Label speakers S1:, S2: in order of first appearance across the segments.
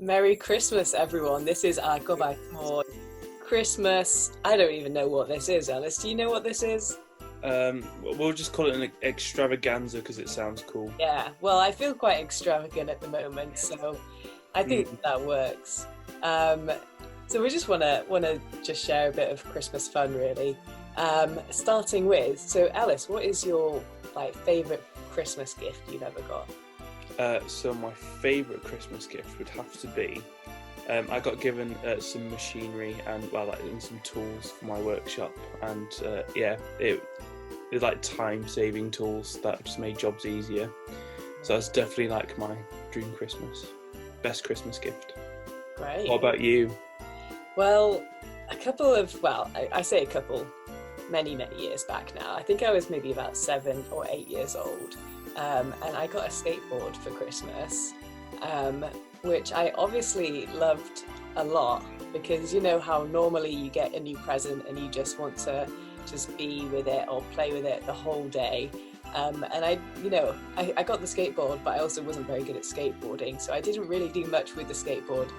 S1: Merry Christmas, everyone. This is our Gobaith for Christmas. I don't even know what this is, Alice. Do you know what this is?
S2: We'll just call it an extravaganza because it sounds cool.
S1: Yeah, well, I feel quite extravagant at the moment, so I think that works. So we just want to just share a bit of Christmas fun, really. Starting with, so Alice, what is your favourite Christmas gift you've ever got?
S2: So my favourite Christmas gift would have to be, I got given some machinery and some tools for my workshop, and it was like time-saving tools that just made jobs easier. So that's definitely like my dream Christmas, best Christmas gift.
S1: Great.
S2: What about you?
S1: Well, I say a couple, many years back now. I think I was maybe about 7 or 8 years old. And I got a skateboard for Christmas, which I obviously loved a lot, because you know how normally you get a new present and you just want to just be with it or play with it the whole day. And I got the skateboard, but I also wasn't very good at skateboarding, so I didn't really do much with the skateboard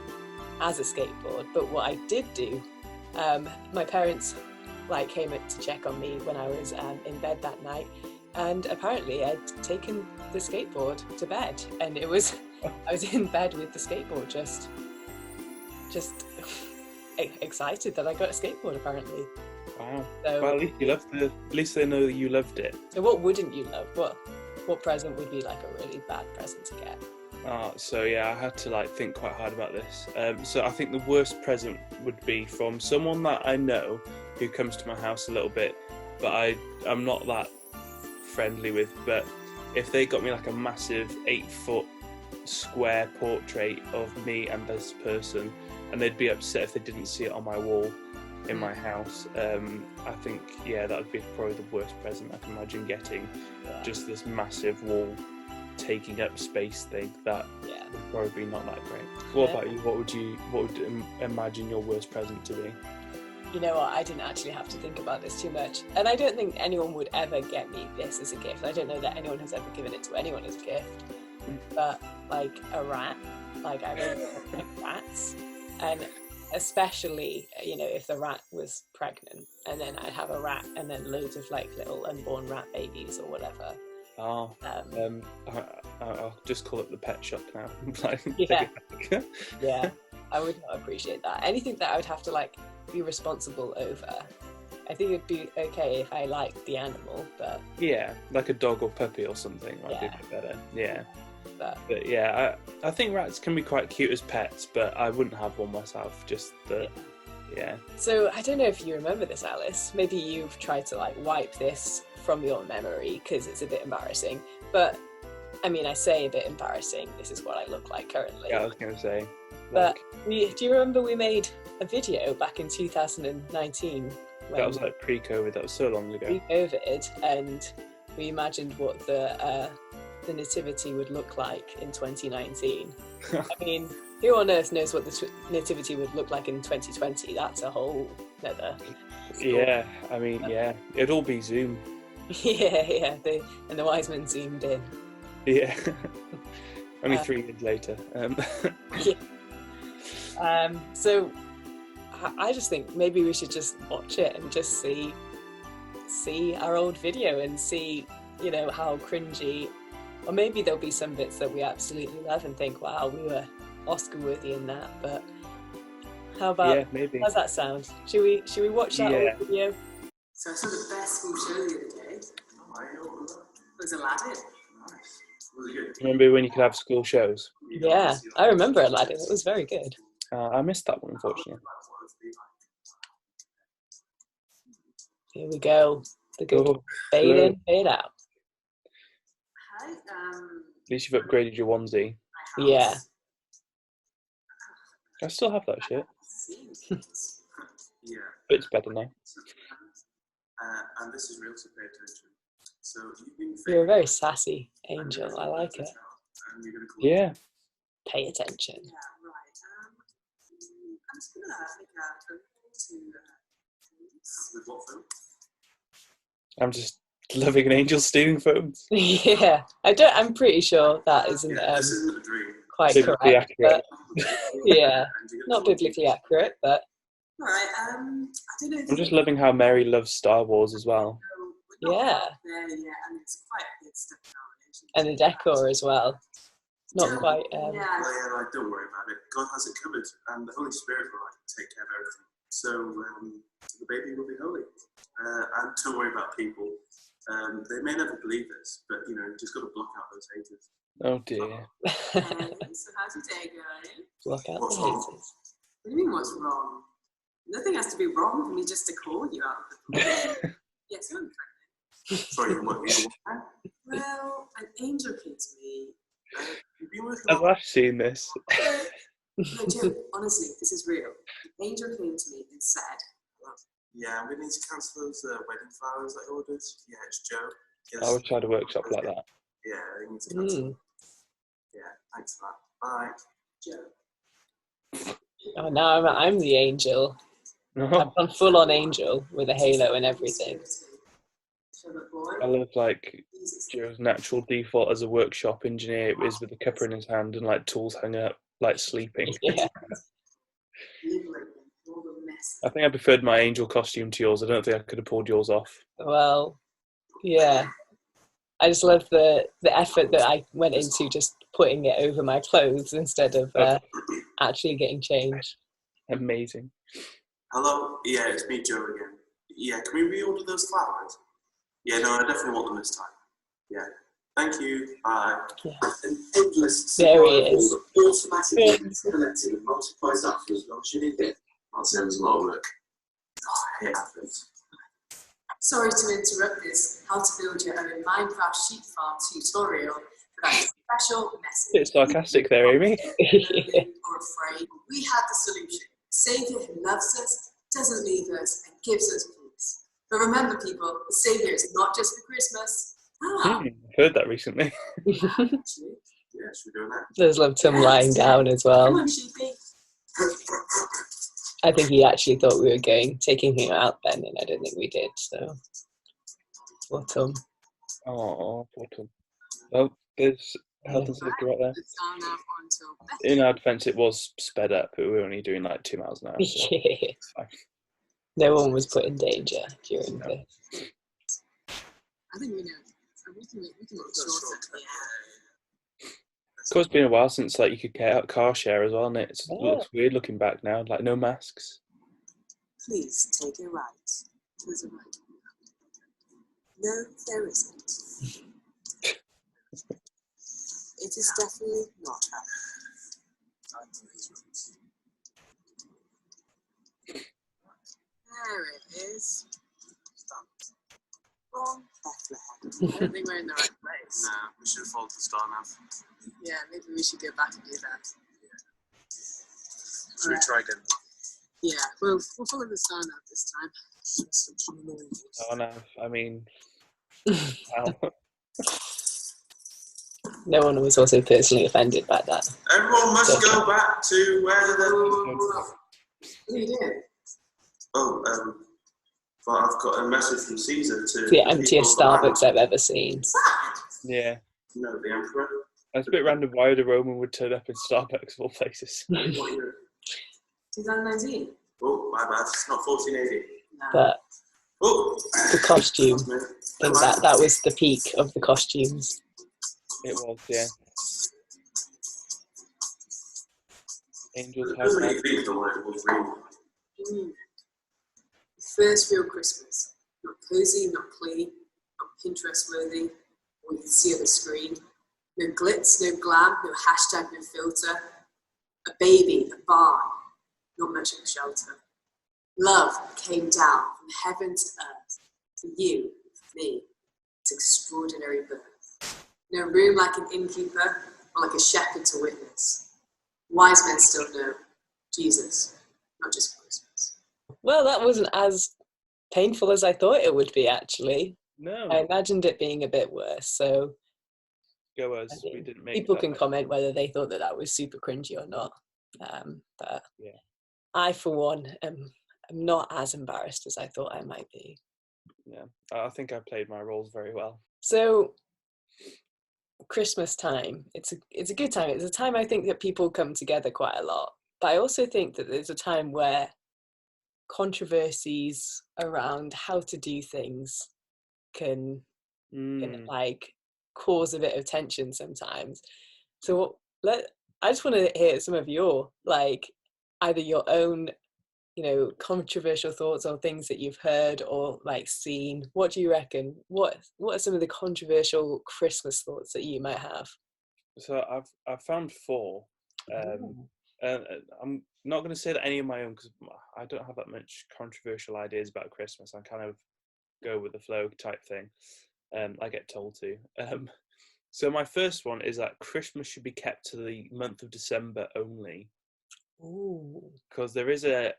S1: as a skateboard. But what I did do, my parents came to check on me when I was in bed that night. And apparently I'd taken the skateboard to bed, and I was in bed with the skateboard, just excited that I got a skateboard apparently.
S2: Wow.
S1: So,
S2: well, at least they know that you loved it.
S1: So what wouldn't you love? What present would be a really bad present to get?
S2: So yeah, I had to think quite hard about this. So I think the worst present would be from someone that I know who comes to my house a little bit, but I'm not that friendly with. But if they got me a massive 8-foot square portrait of me and this person, and they'd be upset if they didn't see it on my wall in my house, I think that would be probably the worst present I can imagine getting. Just this massive wall taking up space thing that would probably be not that great. What about you? What would you imagine your worst present to be?
S1: You know what, I didn't actually have to think about this too much, and I don't think anyone would ever get me this as a gift. I don't know that anyone has ever given it to anyone as a gift, but a rat, I really like rats, and especially if the rat was pregnant, and then I'd have a rat and then loads of little unborn rat babies or whatever.
S2: I'll just call it the pet shop now.
S1: Yeah, I would not appreciate that. Anything that I would have to be responsible over, I think it'd be okay if I liked the animal, but
S2: like a dog or puppy or something might be a bit better. But I think rats can be quite cute as pets, but I wouldn't have one myself. So
S1: I don't know if you remember this, Alice. Maybe you've tried to wipe this from your memory because it's a bit embarrassing, but I mean, I say a bit embarrassing, this is what I look like currently.
S2: I was going to say.
S1: But do you remember we made a video back in 2019?
S2: That was pre-COVID, that was so long ago.
S1: Pre-COVID, and we imagined what the nativity would look like in 2019. I mean, who on earth knows what the nativity would look like in 2020? That's a whole other story.
S2: Yeah, I mean, it'd all be Zoom.
S1: And the wise men zoomed in.
S2: Yeah. Only 3 years later.
S1: So I just think maybe we should just watch it and just see our old video and see, how cringy, or maybe there'll be some bits that we absolutely love and think, wow, we were Oscar worthy in that. But how about,
S2: maybe.
S1: How's that sound? Should we watch that old video?
S3: So I saw the best school show the other day. It was Aladdin.
S2: Nice. Was it good? Remember when you could have school shows?
S1: Yeah, I remember Aladdin. It was very good.
S2: I missed that one, unfortunately.
S1: Here we go. The good fade in, fade out.
S3: Hi.
S2: At least you've upgraded your onesie.
S1: Yeah.
S2: I still have that shit. But it's better now.
S3: And this is real, so pay attention. So
S1: you're a very sassy angel. I like it.
S2: Yeah.
S1: Pay attention.
S3: Yeah, right. I'm just gonna make a phone to with what phone?
S2: I'm just loving an angel stealing phones.
S1: Yeah, I'm pretty sure that isn't
S3: this isn't a dream.
S1: quite
S2: Biblically
S1: correct,
S2: accurate.
S1: but yeah,
S3: And you
S1: not biblically accurate, but
S3: All right. I don't know. If
S2: I'm just loving how Mary loves Star Wars as well.
S3: We're not
S1: Yeah.
S3: quite there yet, and it's quite a big step in our relationship.
S1: and the decor as well. Not
S3: Don't-
S1: quite.
S3: Yeah.
S4: Oh, yeah, like, don't worry about it. God has it covered, and the Holy Spirit will take care of everything. So the baby will be holy. And don't worry about people. They may never believe this, but you know, just got to block out those haters.
S2: Oh dear.
S3: Okay, so how's your day going?
S1: Block out
S4: What's
S1: the
S4: wrong?
S1: haters.
S3: What do you mean, what's wrong? Nothing has to be wrong for me just to call you out of the blue. Yes, you're pregnant.
S4: Sorry, what?
S3: Well, an angel came to me.
S4: You've been working
S2: I've
S4: on.
S2: actually seen this.
S3: No, Joe, honestly, this is real. An angel came to me and said,
S4: Yeah, we need to cancel those wedding flowers I ordered. Yeah, it's Joe. Yes.
S2: I would try to workshop like that.
S4: Yeah, they need to cancel.
S1: Mm.
S4: Yeah, thanks for that. Bye.
S3: Joe.
S1: Oh, now I'm the angel. I've gone full on angel with a halo and everything.
S2: I love like Joe's natural default as a workshop engineer is with a cuppa in his hand and like tools hung up, like sleeping.
S1: Yeah.
S2: I think I preferred my angel costume to yours. I don't think I could have pulled yours off.
S1: Well, yeah. I just love the effort that I went into just putting it over my clothes instead of actually getting changed.
S2: Amazing.
S4: Hello? Yeah, it's me, Joe again. Yeah, can we reorder those flowers? Yeah, no, I definitely want them this time. Yeah. Thank you. Bye.
S1: Yeah.
S4: An endless
S1: There he
S4: supply of
S1: is.
S4: all automatically collected and multiplies up for as long as you need it. That sounds a lot of work. Oh, it happens.
S3: Sorry to interrupt this how to build your own Minecraft sheep farm tutorial, but that's a special message.
S2: Bit sarcastic there, Amy.
S1: Yeah.
S3: Or afraid, we have the solution. Saviour who loves us, doesn't leave us, and gives us peace. But remember, people, the Saviour is not just for Christmas.
S2: I've heard that recently.
S4: Actually, yeah, should we do that?
S1: There's love Tom lying down as well.
S3: Come on, sheepy.
S1: I think he actually thought we were taking him out then, and I don't think we did. So, poor Tom.
S2: Oh, poor Tom. Well, there's health and safety right there.
S3: It's on up until Beth.
S2: In our defence, it was sped up, but we were only doing like 2 miles an hour. So
S1: Yeah.
S2: it's fine.
S1: No one was put in danger during
S2: No.
S1: this.
S3: I think we know. We can make shorter.
S2: Of course, it's been a while since like you could get out car share as well, and it
S1: Yeah.
S2: looks weird looking back now. Like no masks.
S3: Please take a right. There's a right. No, there isn't. It is definitely not happening. There it is. Wrong Bethlehem. I don't think we're in the right place.
S4: No, we should have followed the star nav.
S3: Yeah, maybe we should go back and do that.
S4: Should we try again?
S3: Yeah, we'll follow the star nav this time.
S2: Oh no, I mean, wow.
S1: No one was also personally offended by that.
S4: Everyone must go back to where the.
S3: What are you doing?
S4: Oh, well, I've got a message from Caesar to.
S1: The emptiest
S4: people
S1: Starbucks I've ever seen.
S2: Yeah,
S4: No, the emperor.
S2: it's a bit random why the Roman would turn up in Starbucks of all places.
S4: What year?
S3: 2019.
S4: Oh, my bad. It's not 1480.
S3: No.
S1: But
S4: Oh,
S1: the costume,
S4: that's me.
S1: I think that was the peak of the costumes.
S2: It was, yeah. Angels
S4: It
S2: have
S4: doesn't
S2: that.
S4: make me feel like it was real.
S3: First real Christmas. Not cozy, not clean, not Pinterest worthy, or you can see on the screen. No glitz, no glam, no hashtag, no filter. A baby, a barn, not much of a shelter. Love came down from heaven to earth. For you, for me, it's extraordinary birth. No room like an innkeeper, or like a shepherd to witness. Wise men still know Jesus, not just for Christmas.
S1: Well, that wasn't as painful as I thought it would be, actually.
S2: No,
S1: I imagined it being a bit worse. So
S2: go us. We didn't make
S1: people
S2: that
S1: can
S2: much.
S1: comment whether they thought that was super cringy or not. But
S2: Yeah.
S1: I, for one, am not as embarrassed as I thought I might be.
S2: Yeah, I think I played my roles very well.
S1: So Christmas time, it's a good time. It's a time I think that people come together quite a lot. But I also think that there's a time where controversies around how to do things can
S2: Mm.
S1: like cause a bit of tension sometimes. So I just want to hear some of your like either your own controversial thoughts or things that you've heard or like seen. What do you reckon? What are some of the controversial Christmas thoughts that you might have?
S2: So I've found four.
S1: Ooh.
S2: I'm not going to say that any of my own because I don't have that much controversial ideas about Christmas. I kind of go with the flow type thing. I get told to. So my first one is that Christmas should be kept to the month of December only,
S1: Ooh.
S2: because there is a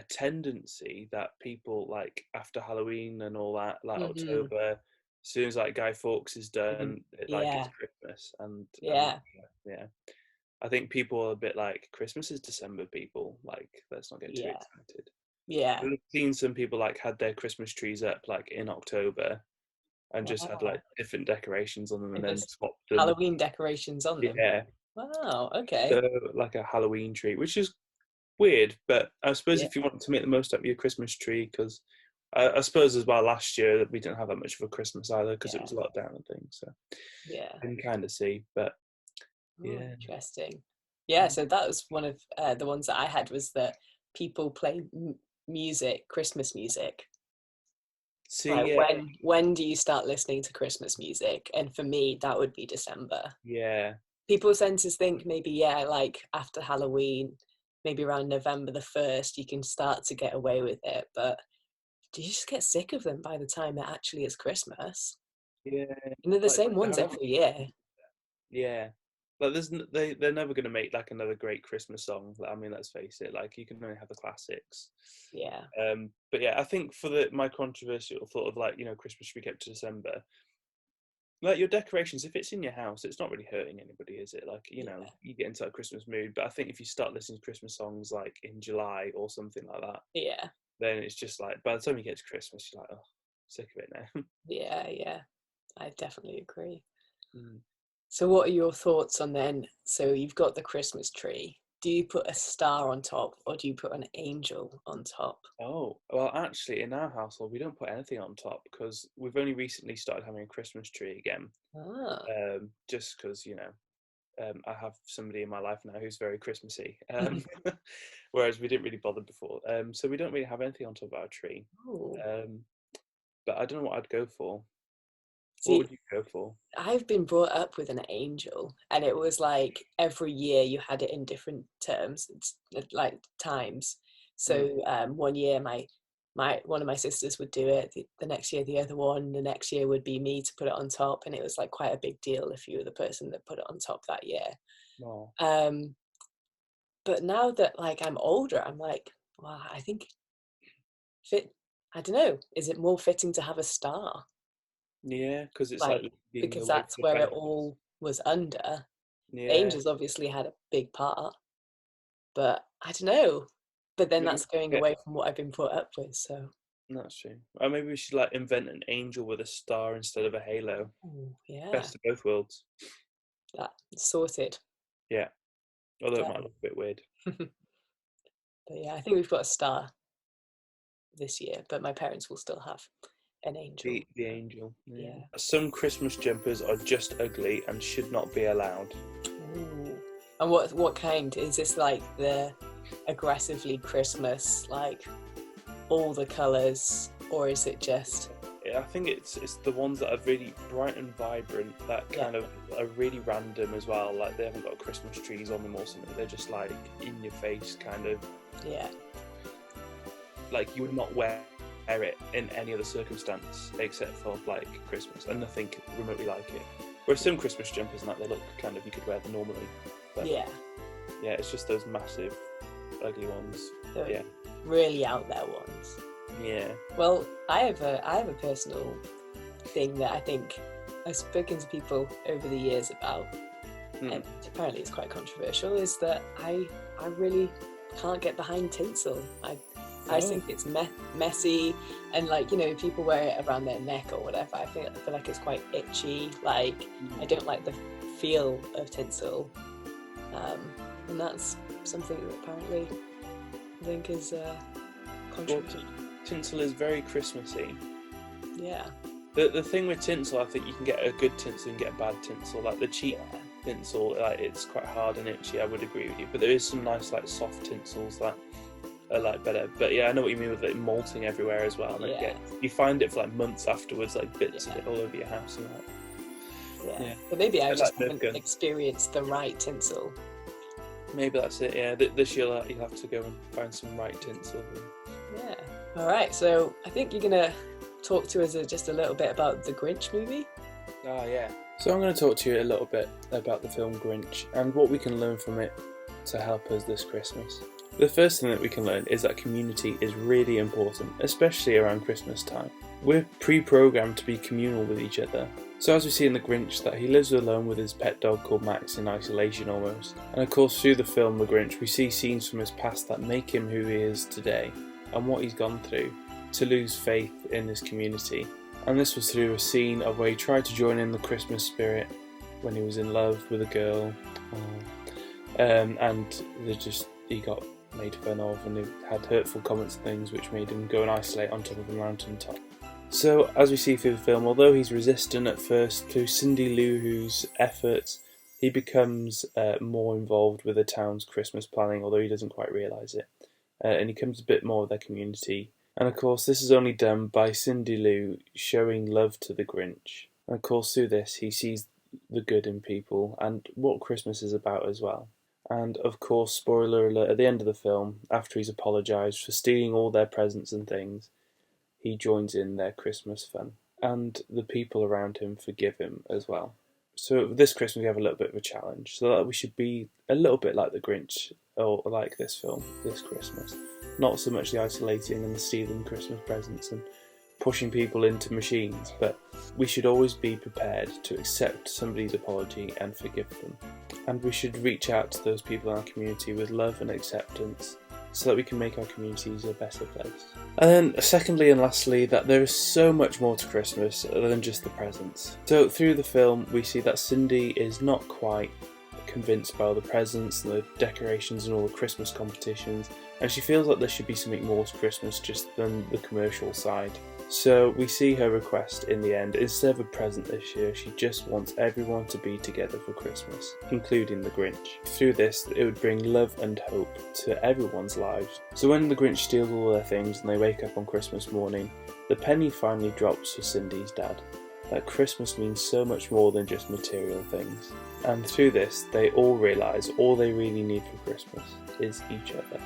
S2: tendency that people like after Halloween and all that, like
S1: Mm-hmm.
S2: October, as soon as like Guy Fawkes is
S1: Mm-hmm.
S2: done, like it's
S1: Yeah.
S2: Christmas, and
S1: Yeah.
S2: yeah, I think people are a bit like Christmas is December, people. Like, let's not get too
S1: Yeah.
S2: excited.
S1: Yeah.
S2: I've seen some people like had their Christmas trees up like in October and just had
S1: Wow.
S2: like different decorations on them and
S1: And
S2: then
S1: there's
S2: swapped them.
S1: Halloween decorations on them.
S2: Yeah,
S1: Wow. Okay.
S2: so like a Halloween tree, which is weird, but I suppose
S1: Yeah.
S2: if you want to make the most out of your Christmas tree, because I suppose as well last year that we didn't have that much of a Christmas either because it
S1: Yeah.
S2: was lockdown and things. So
S1: Yeah.
S2: I can kind of see, but
S1: Oh,
S2: yeah.
S1: interesting. Yeah. So that was one of the ones that I had was that people play music, Christmas music.
S2: See,
S1: Like
S2: yeah,
S1: when do you start listening to Christmas music? And for me, that would be December.
S2: yeah.
S1: People tend to think maybe, yeah, like after Halloween, maybe around November the 1st, you can start to get away with it. But do you just get sick of them by the time it actually is Christmas?
S2: Yeah,
S1: And they're the
S2: like
S1: same
S2: they
S1: ones
S2: haven't.
S1: every year.
S2: Yeah, like they're never gonna make like another great Christmas song. I mean, let's face it. Like you can only have the classics.
S1: Yeah.
S2: But yeah, I think for my controversial thought of like Christmas should be kept to December. Like your decorations, if it's in your house, it's not really hurting anybody, is it? Like
S1: Yeah.
S2: you get into that Christmas mood. But I think if you start listening to Christmas songs like in July or something like that,
S1: Yeah.
S2: then it's just like by the time you get to Christmas, you're like, oh, sick of it now.
S1: Yeah. Yeah. I definitely agree.
S2: Mm.
S1: So what are your thoughts on then? So you've got the Christmas tree. Do you put a star on top or do you put an angel on top?
S2: Oh, well, actually, in our household, we don't put anything on top because we've only recently started having a Christmas tree again.
S1: Ah.
S2: Just because, I have somebody in my life now who's very Christmassy, whereas we didn't really bother before. So we don't really have anything on top of our tree.
S1: Oh.
S2: But I don't know what I'd go for. What
S1: See,
S2: would you go for?
S1: I've been brought up with an angel, and it was like every year you had it in different terms, like times.
S2: Mm.
S1: So one year my one of my sisters would do it, the next year the other one, the next year would be me to put it on top, and it was like quite a big deal if you were the person that put it on top that year.
S2: Oh,
S1: Um, but now that like I'm older, I'm like, wow, I think fit. I don't know. Is it more fitting to have a star?
S2: yeah, because it's like
S1: Like
S2: leading
S1: because
S2: the way
S1: that's
S2: for the
S1: where it
S2: benefits.
S1: all was under. The
S2: Yeah,
S1: Angels obviously had a big part, but I don't know. But then
S2: maybe
S1: that's going
S2: yeah,
S1: away from what I've been brought up with. So
S2: that's true. Or maybe we should like invent an angel with a star instead of a halo.
S1: ooh, yeah,
S2: Best of both worlds.
S1: that's sorted.
S2: Yeah, although it might
S1: Done.
S2: look a bit weird.
S1: But yeah, I think we've got a star this year, but my parents will still have an angel.
S2: The angel. Yeah.
S1: Yeah.
S2: Some Christmas jumpers are just ugly and should not be allowed.
S1: Ooh. And what kind is this? Like the aggressively Christmas, like all the colours, or is it just
S2: Yeah, I think it's the ones that are really bright and vibrant that kind of are really random as well. Like they haven't got Christmas trees on them or something. They're just like in your face kind of.
S1: yeah?
S2: Like you would not wear it in any other circumstance except for like Christmas, and nothing remotely like it. Whereas some Christmas jumpers and that they look kind of you could wear them normally. But
S1: Yeah.
S2: yeah, it's just those massive, ugly ones.
S1: The
S2: Yeah,
S1: really out there ones.
S2: yeah.
S1: Well, I have a personal thing that I think I've spoken to people over the years about,
S2: Hmm.
S1: and apparently it's quite controversial. Is that I really can't get behind tinsel. I think it's messy, and like, you know, people wear it around their neck or whatever. I feel like it's quite itchy. Like, I don't like the feel of tinsel, and that's something that apparently I think is contributed.
S2: Well, tinsel is very Christmassy.
S1: Yeah.
S2: The thing with tinsel, I think you can get a good tinsel and get a bad tinsel. Like the cheap tinsel, like it's quite hard and itchy. I would agree with you, but there is some nice like soft tinsels that are like better. But yeah, I know what you mean with it molting everywhere as well. And you find it for like months afterwards, like bits of it all over your house and that.
S1: Yeah. But maybe I just haven't experienced the right tinsel.
S2: Maybe that's it. Yeah, this year you'll have to go and find some right tinsel.
S1: Yeah. All right. So I think you're gonna talk to us just a little bit about the Grinch movie.
S2: Ah, yeah. So I'm going to talk to you a little bit about the film Grinch and what we can learn from it to help us this Christmas. The first thing that we can learn is that community is really important, especially around Christmas time. We're pre-programmed to be communal with each other. So as we see in the Grinch, that he lives alone with his pet dog called Max in isolation almost. And of course through the film The Grinch we see scenes from his past that make him who he is today and what he's gone through to lose faith in his community. And this was through a scene of where he tried to join in the Christmas spirit when he was in love with a girl, and he got made fun of and he had hurtful comments and things which made him go and isolate on top of a mountain top. So as we see through the film, although he's resistant at first, through Cindy Lou Who's efforts he becomes more involved with the town's Christmas planning, although he doesn't quite realise it, and he becomes a bit more of their community. And of course this is only done by Cindy Lou showing love to the Grinch. And of course through this he sees the good in people and what Christmas is about as well. And of course, spoiler alert, at the end of the film, after he's apologised for stealing all their presents and things, he joins in their Christmas fun. And the people around him forgive him as well. So this Christmas we have a little bit of a challenge, so that we should be a little bit like the Grinch, or like this film, this Christmas. Not so much the isolating and the stealing Christmas presents and pushing people into machines, but we should always be prepared to accept somebody's apology and forgive them. And we should reach out to those people in our community with love and acceptance so that we can make our communities a better place. And then secondly and lastly, that there is so much more to Christmas than just the presents. So through the film we see that Cindy is not quite convinced by all the presents and the decorations and all the Christmas competitions, and she feels like there should be something more to Christmas just than the commercial side. So we see her request in the end. Instead of a present this year, she just wants everyone to be together for Christmas, including the Grinch. Through this, it would bring love and hope to everyone's lives. So when the Grinch steals all their things and they wake up on Christmas morning, the penny finally drops for Cindy's dad. That Christmas means so much more than just material things. And through this, they all realise all they really need for Christmas is each other.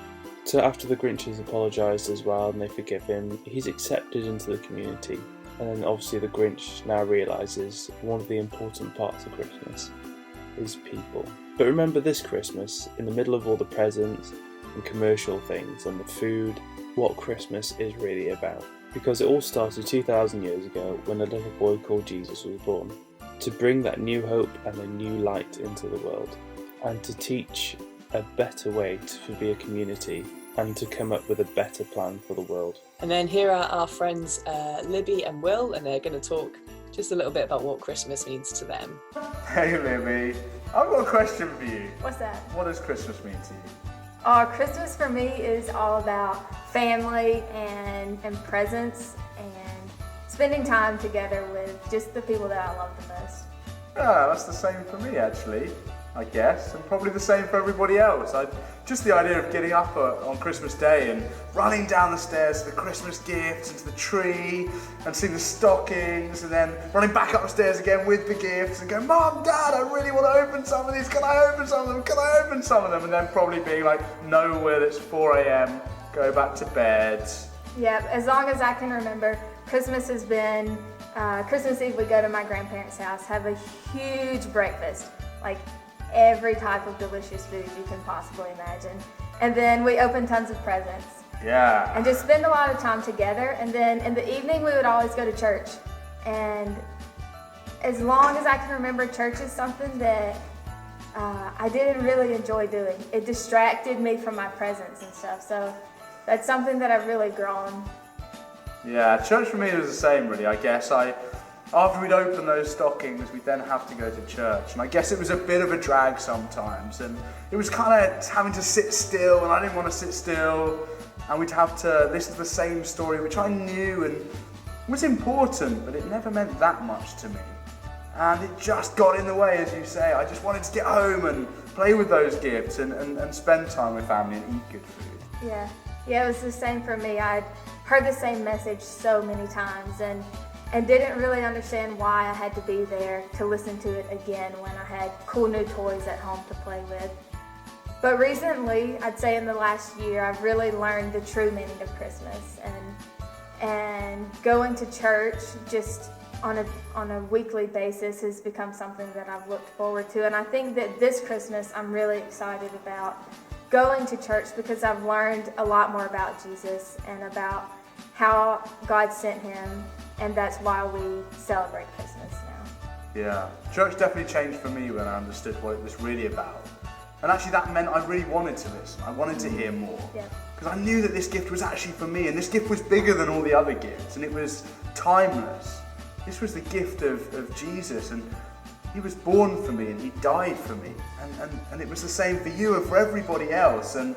S2: So after the Grinch has apologised as well and they forgive him, he's accepted into the community. And then obviously the Grinch now realises one of the important parts of Christmas is people. But remember this Christmas, in the middle of all the presents and commercial things and the food, what Christmas is really about. Because it all started 2,000 years ago when a little boy called Jesus was born, to bring that new hope and a new light into the world, and to teach a better way to be a community and to come up with a better plan for the world.
S1: And then here are our friends Libby and Will, and they're going to talk just a little bit about what Christmas means to them.
S5: Hey Libby, I've got a question for you.
S6: What's that?
S5: What does Christmas mean to you?
S6: Christmas for me is all about family and presents and spending time together with just the people that I love the most.
S5: Ah, that's the same for me actually, I guess, and probably the same for everybody else. Just the idea of getting up on Christmas Day and running down the stairs to the Christmas gifts and to the tree and seeing the stockings and then running back up the stairs again with the gifts and going, Mom, Dad, I really want to open some of these, can I open some of them, can I open some of them? And then probably being like, nowhere, it's 4 a.m, go back to bed.
S6: Yeah, as long as I can remember, Christmas has been, Christmas Eve we go to my grandparents' house, have a huge breakfast, like every type of delicious food you can possibly imagine. And then we open tons of presents.
S5: Yeah.
S6: And just spend a lot of time together. And then in the evening we would always go to church. And as long as I can remember, church is something that I didn't really enjoy doing. It distracted me from my presents and stuff. So that's something that I've really grown.
S5: Yeah, church for me was the same really, I guess. After we'd open those stockings, we'd then have to go to church. And I guess it was a bit of a drag sometimes. And it was kind of having to sit still, and I didn't want to sit still. And we'd have to listen to the same story, which I knew and was important, but it never meant that much to me. And it just got in the way, as you say. I just wanted to get home and play with those gifts and spend time with family and eat good food.
S6: Yeah, it was the same for me. I'd heard the same message so many times and didn't really understand why I had to be there to listen to it again when I had cool new toys at home to play with. But recently, I'd say in the last year, I've really learned the true meaning of Christmas, and going to church just on a weekly basis has become something that I've looked forward to. And I think that this Christmas, I'm really excited about going to church because I've learned a lot more about Jesus and about how God sent him, and that's why we celebrate Christmas now.
S5: Yeah, church definitely changed for me when I understood what it was really about. And actually that meant I really wanted to listen. I wanted to hear more. Because I knew that this gift was actually for me, and this gift was bigger than all the other gifts, and it was timeless. This was the gift of Jesus, and he was born for me and he died for me. And it was the same for you and for everybody else. And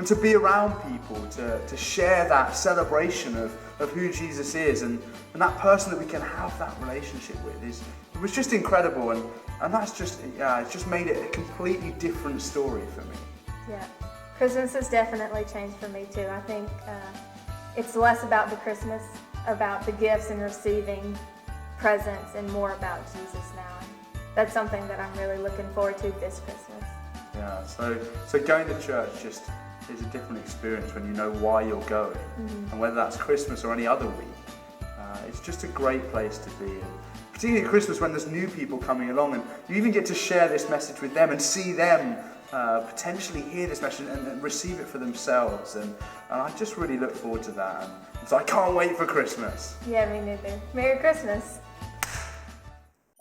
S5: to be around people, to share that celebration of who Jesus is and that person that we can have that relationship with it was just incredible. And that's just, it's just made it a completely different story for me.
S6: Yeah, Christmas has definitely changed for me too. I think it's less about the Christmas, about the gifts and receiving presents, and more about Jesus now. And that's something that I'm really looking forward to this Christmas.
S5: Yeah, so going to church just is a different experience when you know why you're going. And whether that's Christmas or any other week, it's just a great place to be. And particularly at Christmas when there's new people coming along, and you even get to share this message with them and see them potentially hear this message and receive it for themselves. And I just really look forward to that. And so I can't wait for Christmas.
S6: Yeah, me neither. Merry Christmas.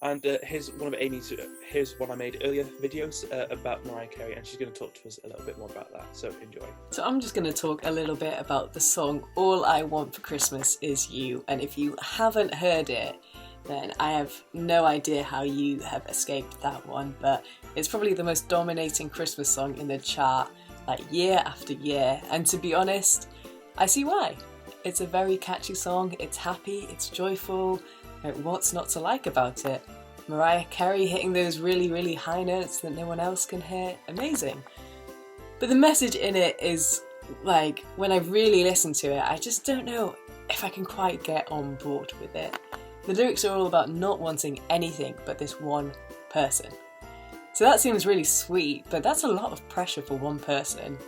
S2: And here's one I made earlier videos about Mariah Carey, and she's going to talk to us a little bit more about that, so enjoy.
S1: So I'm just going to talk a little bit about the song All I Want for Christmas Is You, and if you haven't heard it, then I have no idea how you have escaped that one, but it's probably the most dominating Christmas song in the chart, like year after year, and to be honest, I see why. It's a very catchy song, it's happy, it's joyful. What's not to like about it? Mariah Carey hitting those really, really high notes that no one else can hear, amazing. But the message in it is, like, when I really listen to it, I just don't know if I can quite get on board with it. The lyrics are all about not wanting anything but this one person. So that seems really sweet, but that's a lot of pressure for one person.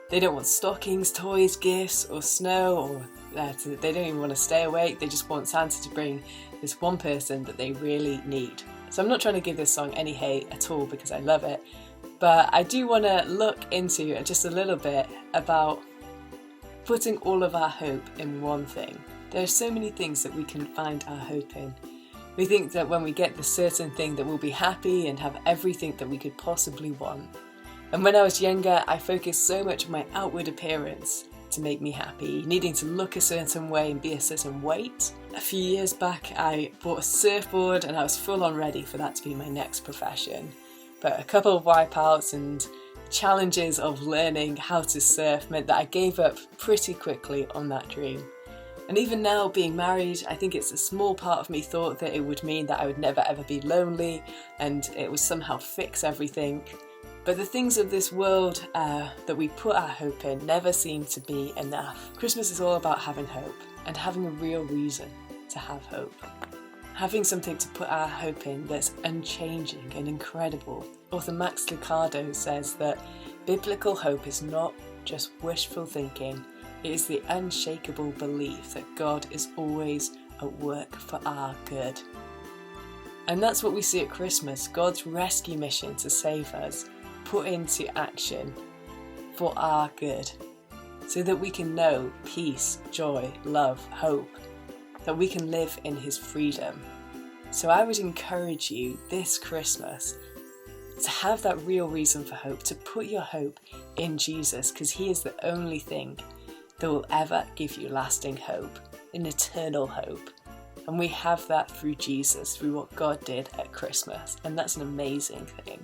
S1: They don't want stockings, toys, gifts, or snow, or they don't even want to stay awake. They just want Santa to bring this one person that they really need. So I'm not trying to give this song any hate at all because I love it, but I do want to look into just a little bit about putting all of our hope in one thing. There are so many things that we can find our hope in. We think that when we get the certain thing that we'll be happy and have everything that we could possibly want. And when I was younger, I focused so much on my outward appearance to make me happy, needing to look a certain way and be a certain weight. A few years back, I bought a surfboard and I was full on ready for that to be my next profession. But a couple of wipeouts and challenges of learning how to surf meant that I gave up pretty quickly on that dream. And even now, being married, I think it's a small part of me thought that it would mean that I would never ever be lonely and it would somehow fix everything. But the things of this world that we put our hope in never seem to be enough. Christmas is all about having hope and having a real reason to have hope. Having something to put our hope in that's unchanging and incredible. Author Max Lucado says that biblical hope is not just wishful thinking, it is the unshakable belief that God is always at work for our good. And that's what we see at Christmas, God's rescue mission to save us, put into action for our good, so that we can know peace, joy, love, hope, that we can live in his freedom. So I would encourage you this Christmas to have that real reason for hope, to put your hope in Jesus, because he is the only thing that will ever give you lasting hope, an eternal hope. And we have that through Jesus, through what God did at Christmas, and that's an amazing thing.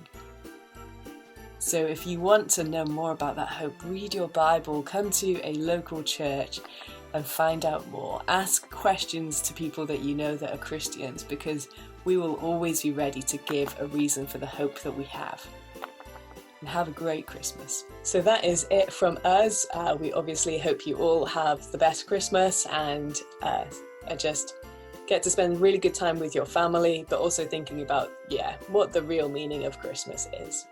S1: So if you want to know more about that hope, read your Bible, come to a local church and find out more. Ask questions to people that you know that are Christians, because we will always be ready to give a reason for the hope that we have. And have a great Christmas. So that is it from us. We obviously hope you all have the best Christmas and just get to spend really good time with your family, but also thinking about, what the real meaning of Christmas is.